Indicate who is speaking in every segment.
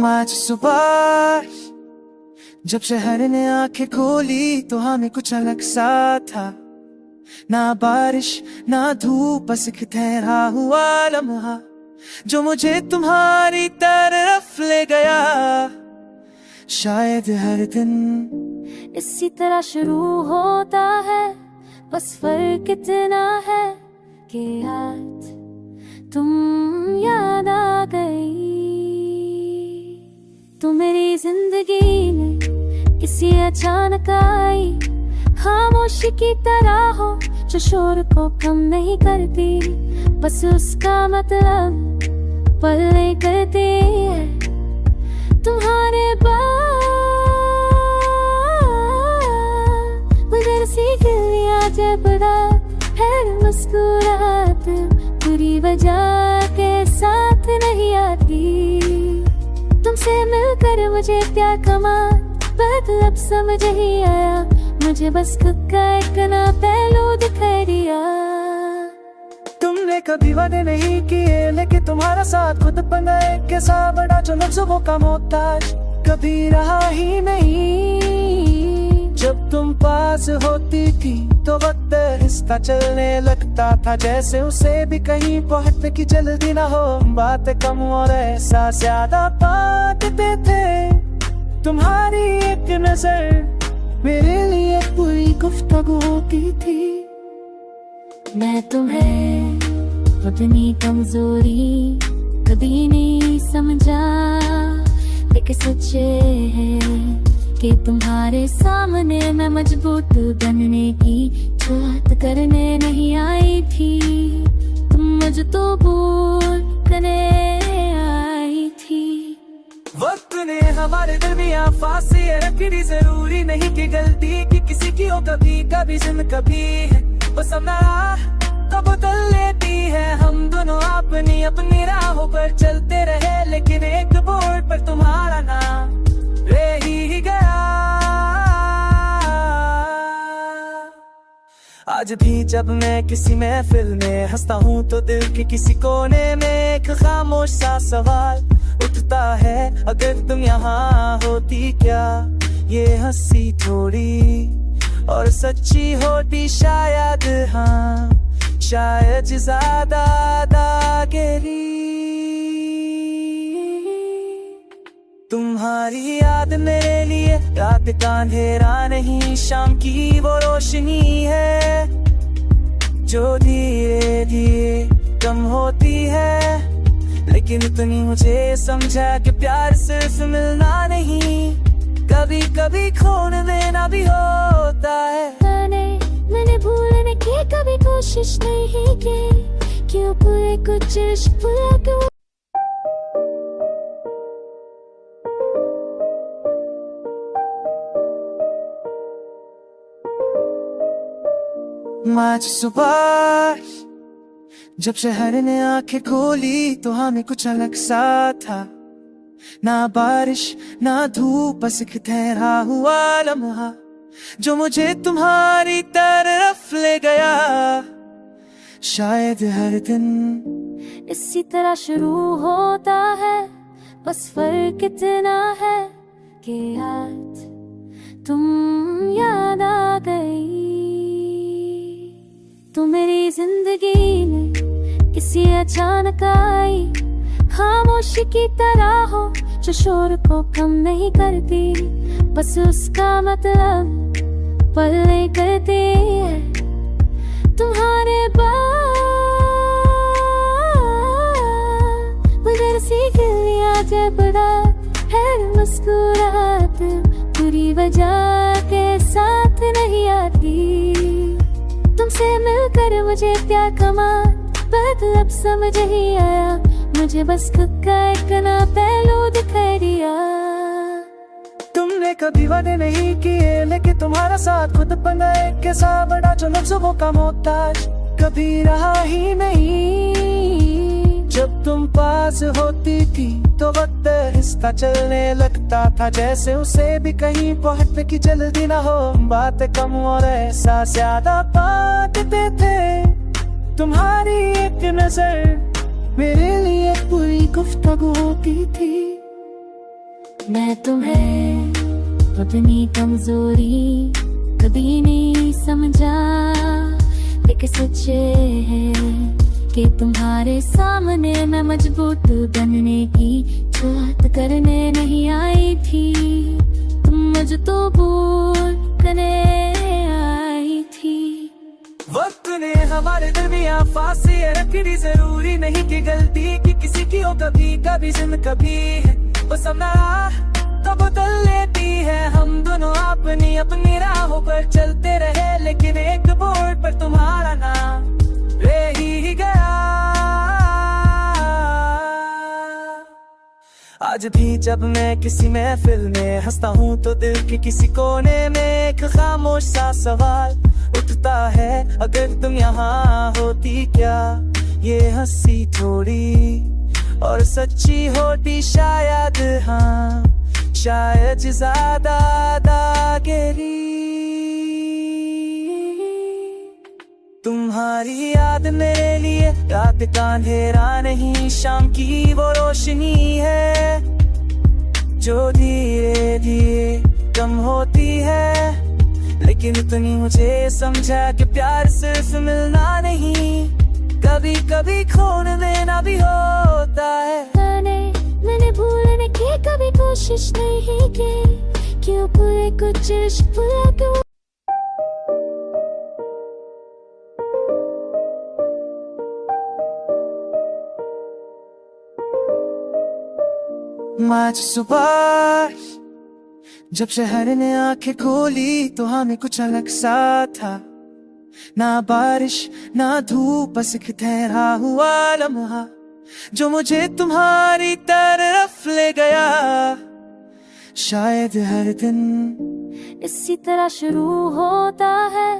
Speaker 1: आज सुबह जब शहर ने आंखें खोली तो हमें कुछ अलग सा था। ना बारिश ना धूप, बस एक ठहरा हुआ लम्हा जो मुझे तुम्हारी तरफ ले गया। शायद हर दिन
Speaker 2: इसी तरह शुरू होता है, बस फर्क इतना है कि आज तुम याद आ गई। तू मेरी जिंदगी में किसी अचानक आई, खामोशी की तरह हो जो शोर को कम नहीं करती, बस उसका मतलब पल करती है। तुम्हारे उधर सी गलियां जब रात है, मुस्कुराहट पूरी वजह के साथ नहीं आती। तुमसे मिलकर मुझे प्यार कमा मतलब समझ ही आया, मुझे बस खुद का एक ना पहलू दिखाई दिया।
Speaker 1: तुमने कभी वादे नहीं किए, लेकिन तुम्हारा साथ खुद बना एक कैसा बड़ा जो लफ्ज़ों का मोहताज कभी रहा ही नहीं। जब तुम पास होती थी तो वक्त रिश्ता चलने लगता था, जैसे उसे भी कहीं पहुंचने की जल्दी ना हो। बातें कम और एहसास ज्यादा बांटते थे। तुम्हारी एक नजर मेरे लिए पूरी गुफ्तगू होती थी।
Speaker 2: मैं तुम्हें अपनी कमजोरी कभी नहीं समझा, लेकिन सच्चे है कि तुम्हारे सामने मैं मजबूत बनने की बात करने नहीं आई थी। तुम मुझे तो भूल करने आई थी।
Speaker 1: वक्त ने हमारे दरमियां फासले रखनी, जरूरी नहीं कि गलती की किसी की हो, कभी कभी जिन कभी है बस अपना तो बदल लेती है। हम दोनों अपनी अपनी राहों पर चलते रहे, लेकिन एक बोर्ड पर तुम्हारा नाम रह ही गया। आज भी जब मैं किसी महफिल में हंसता हूँ तो दिल के किसी कोने में एक खामोश सा सवाल उठता है, अगर तुम यहाँ होती क्या ये हंसी थोड़ी और सच्ची होती शायद। हाँ शायद ज्यादा दागेरी। तुम्हारी याद मेरे लिए रात का अंधेरा नहीं, शाम की वो रोशनी है जो धीरे धीरे कम होती है। लेकिन इतनी मुझे समझा कि प्यार सिर्फ मिलना नहीं, कभी कभी खोने देना भी होता है।
Speaker 2: मैंने भूलने की कभी कोशिश नहीं की, क्यों पूरे कुछ इश्क भुला के।
Speaker 1: आज सुबह जब शहर ने आंखें खोली तो हमें कुछ अलग सा था। ना बारिश ना धूप, बस एक ठहरा हुआ लम्हा जो मुझे तुम्हारी तरफ ले गया। शायद हर दिन
Speaker 2: इसी तरह शुरू होता है, बस फर्क इतना है कि आज तुम याद आ गई। तू मेरी जिंदगी में किसी अचानक आई, खामोशी की तरह हो जो शोर को कम नहीं करती, बस उसका मतलब पल करती है। तुम्हारे उधर सी गलियां जब रात है, मुस्कुराहट पूरी वजह के साथ नहीं आती। तुमसे मिलकर मुझे प्यार कमा मतलब समझ ही आया, मुझे बस खुद का एक ना पहलू दिखाई दिया।
Speaker 1: तुमने कभी वादे नहीं किए, लेकिन तुम्हारा साथ खुद बना एक कैसा बड़ा जो लफ्ज़ों का मोहताज कभी रहा ही नहीं। जब तुम पास होती थी तो वक्त रिश्ता चलने लगता था, जैसे उसे भी कहीं पहुंचने की जल्दी ना हो। बातें कम और एहसास ज्यादा बांटते थे। तुम्हारी एक नजर मेरे लिए पूरी गुफ्तगू होती थी।
Speaker 2: मैं तुम्हें अपनी कमजोरी कभी नहीं समझा, लेकिन सच है कि तुम्हारे सामने मैं मजबूत बनने की बात करने नहीं आई थी। तुम मुझे तो भूल करने आई थी।
Speaker 1: वक्त ने हमारे दरमियां फांसी रखनी, जरूरी नहीं कि गलती की किसी की हो, कभी कभी जिंद कभी है वो समझा तो बदल लेती है। हम दोनों अपनी अपनी राहों पर चलते रहे, लेकिन एक बोर्ड पर तुम्हारा नाम रह ही गया। आज भी जब मैं किसी महफिल में हंसता हूँ तो दिल के किसी कोने में एक खामोश सा सवाल उठता है, अगर तुम यहाँ होती क्या ये हंसी थोड़ी और सच्ची होती शायद, हाँ शायद ज्यादा दागेरी। तुम्हारी याद मेरे लिए रात का अंधेरा नहीं, शाम की वो रोशनी है जो धीरे धीरे कम होती है। लेकिन इतनी मुझे समझा कि प्यार सिर्फ मिलना नहीं, कभी कभी खोने देना भी होता है।
Speaker 2: मैंने भूलने की कभी कोशिश नहीं की, क्यों पूरे कुछ भुला के
Speaker 1: आज सुबह जब शहर ने आंखें खोली तो हमें कुछ अलग सा था, ना बारिश ना धूप, बस एक ठहरा हुआ लम्हा जो मुझे तुम्हारी तरफ ले गया। शायद हर दिन
Speaker 2: इसी तरह शुरू होता है,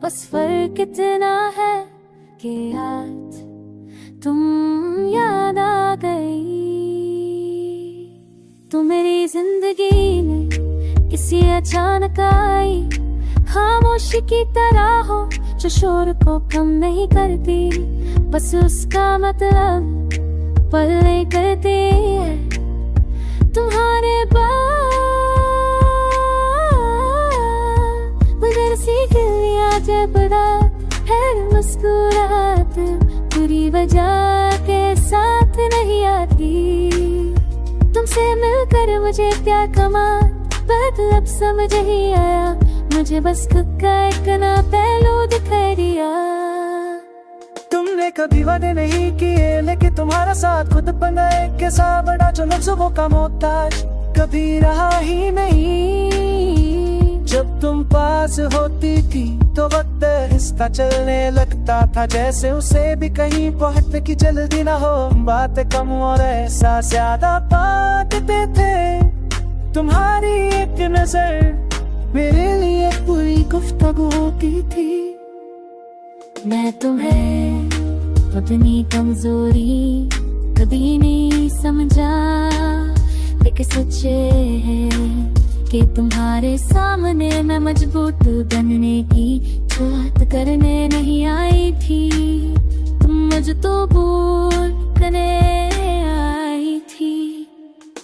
Speaker 2: बस फर्क इतना है कि आज तुम याद आ गई। तुम मेरी जिंदगी में किसी अचानक आई, खामोशी की तरह हो जो शोर को कम नहीं करती, बस उसका मतलब पल नहीं करती है। तुम्हारे बाद मगर सीख लिया जब रात है मुस्कुराहट पूरी वजह के साथ नहीं आती। तुमसे मिलकर मुझे क्या कमाल, मतलब समझ ही आया, मुझे बस खुद का एक ना पहलू दिखाई दिया।
Speaker 1: तुमने कभी वादे नहीं किए, लेकिन तुम्हारा साथ खुद बना एक के साथ बड़ा जो लफ्ज़ों का मोहताज कभी रहा ही नहीं। जब तुम पास होती थी तो वक्त हिस्सा चलने लगता था, जैसे उसे भी कहीं पहुंचने की जल्दी ना हो। बातें कम और एहसास ज्यादा बांटते थे, तुम्हारी एक नजर मेरे लिए पूरी गुफ्तगू की थी।
Speaker 2: मैं तुम्हें अपनी कमजोरी कभी नहीं समझा, लेकिन सच है कि तुम्हारे सामने मैं मजबूत बनने की बात करने नहीं आई थी। तुम मुझे तो भूल करने आई थी।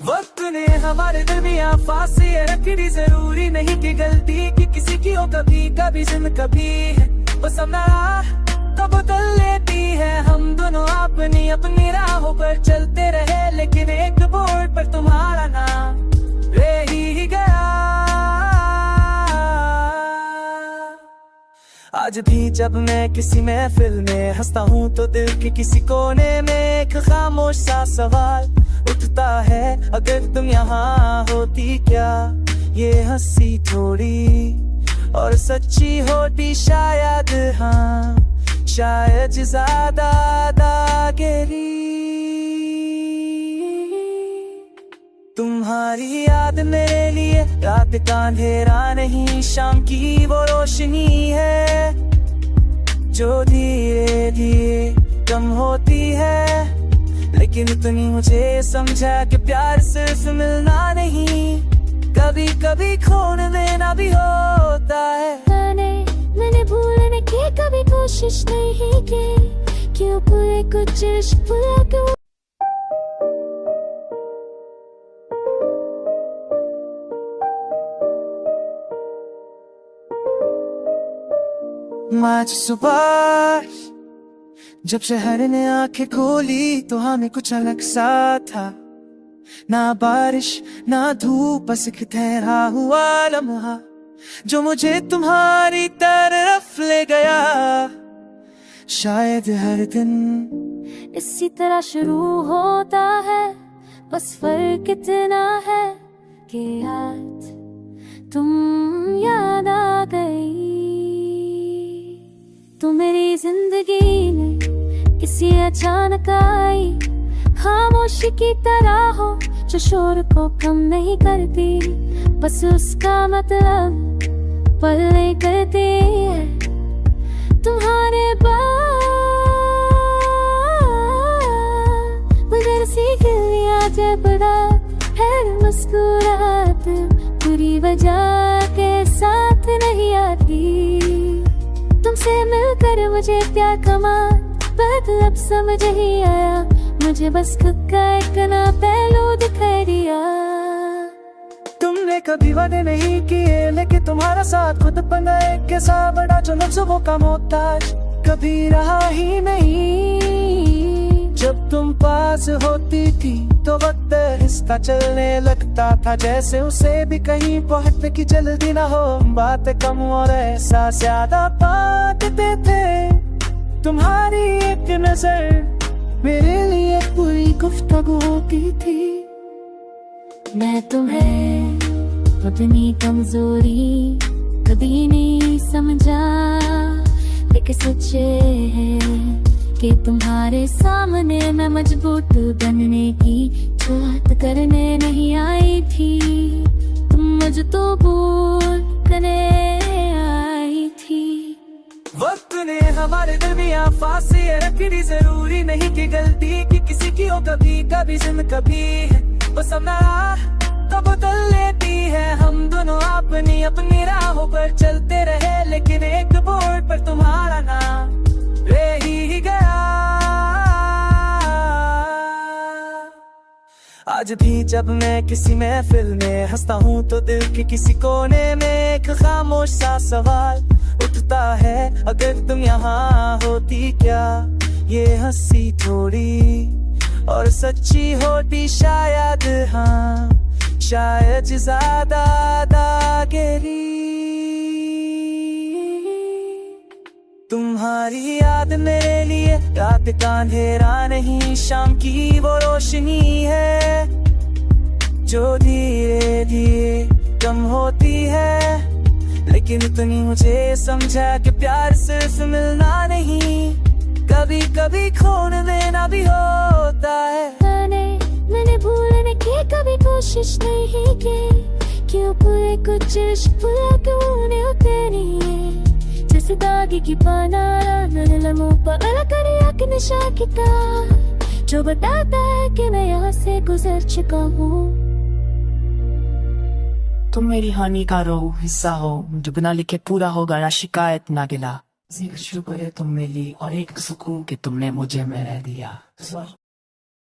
Speaker 1: वक्त ने हमारे दरमियां फांसी रखनी, जरूरी नहीं कि गलती की किसी की हो, कभी कभी जिंद कभी है वो समझा तो बदल लेती है। हम दोनों अपनी अपनी राहों पर चलते रहे, लेकिन एक बोर्ड पर तुम्हारा नाम रह ही गया। आज भी जब मैं किसी महफिल में हंसता हूँ तो दिल के किसी कोने में एक खामोश सा सवाल उठता है, अगर तुम यहाँ होती क्या ये हंसी थोड़ी और सच्ची होती शायद, हाँ शायद ज्यादा दागेरी। तुम्हारी याद मेरे लिए रात का अंधेरा नहीं, शाम की वो रोशनी है जो धीरे धीरे कम होती है। लेकिन इतनी मुझे समझा कि प्यार सिर्फ मिलना नहीं, कभी कभी खोने देना भी होता है।
Speaker 2: मैंने भूलने की कभी कोशिश नहीं की, क्यों पूरे कुछ भुला के
Speaker 1: आज सुबह जब शहर ने आंखें खोली तो हमें कुछ अलग सा था। ना बारिश ना धूप, बस एक ठहरा हुआ लम्हा जो मुझे तुम्हारी तरफ ले गया। शायद हर दिन
Speaker 2: इसी तरह शुरू होता है, बस फर्क इतना है कि आज तुम याद आ गई। तुम मेरी जिंदगी में किसी अचानक आई, खामोशी की तरह हो जो शोर को कम नहीं करती, बस उसका मतलब पल करती है। तुम्हारे बाद मगर सी गिलियां जब रात है, मुस्कुराहट पूरी वजह के साथ नहीं आती। तुमसे मिलकर मुझे प्यार कमा मतलब समझ ही आया, मुझे बस खुद का एक ना पहलू दिखाई दिया।
Speaker 1: तुमने कभी वादे नहीं किए लेकिन तुम्हारा साथ खुद बना एक कैसा बड़ा जो लफ्ज़ों का मोहताज कभी रहा ही नहीं। जब तुम पास होती थी तो वक्त रिश्ता चलने लगता था, जैसे उसे भी कहीं पहुंचने की जल्दी ना हो। बातें कम और एहसास ज्यादा बांटते थे। तुम्हारी एक नजर मेरे लिए पूरी गुफ्तगू होती थी।
Speaker 2: मैं तुम्हें अपनी कमजोरी कभी नहीं समझा, लेकिन सच्चे है कि तुम्हारे सामने मैं मजबूत बनने की बात करने नहीं आई थी। तुम मुझे तो भूल करने आई थी।
Speaker 1: वक्त ने हमारे दरमियां फासले रखनी, जरूरी नहीं कि गलती की किसी की हो, कभी कभी जिंद कभी है बस अपना तो बदल लेती है। हम दोनों अपनी अपनी राहों पर चलते रहे, लेकिन एक बोर्ड पर तुम्हारा नाम रह ही गया। आज भी जब मैं किसी महफिल में हंसता हूँ तो दिल के किसी कोने में एक खामोश सा सवाल उठता है, अगर तुम यहाँ होती क्या ये हंसी थोड़ी और सच्ची होती शायद। हाँ शायद ज्यादा दागेरी। तुम्हारी याद मेरे लिए रात का अंधेरा नहीं, शाम की वो रोशनी है जो धीरे धीरे कम होती है। लेकिन इतनी मुझे समझा कि प्यार सिर्फ मिलना नहीं, कभी कभी खोने देना भी होता है।
Speaker 2: मैंने भूलने की कभी कोशिश नहीं की, क्यों पूरे कुछ भुला के उन्हें होते नहीं है। जैसे दागी की पाना मैंने लम्हों पर अलग करिया कि निशा की तार जो बताता है कि मैं यहाँ से गुजर चुका हूँ।
Speaker 1: तुम मेरी हानिकारो हिस्सा हो, जो बिना लिखे पूरा होगा या शिकायत ना गिला। शुक्र है तुम मिली और एक सुकून कि तुमने मुझे में रह दिया।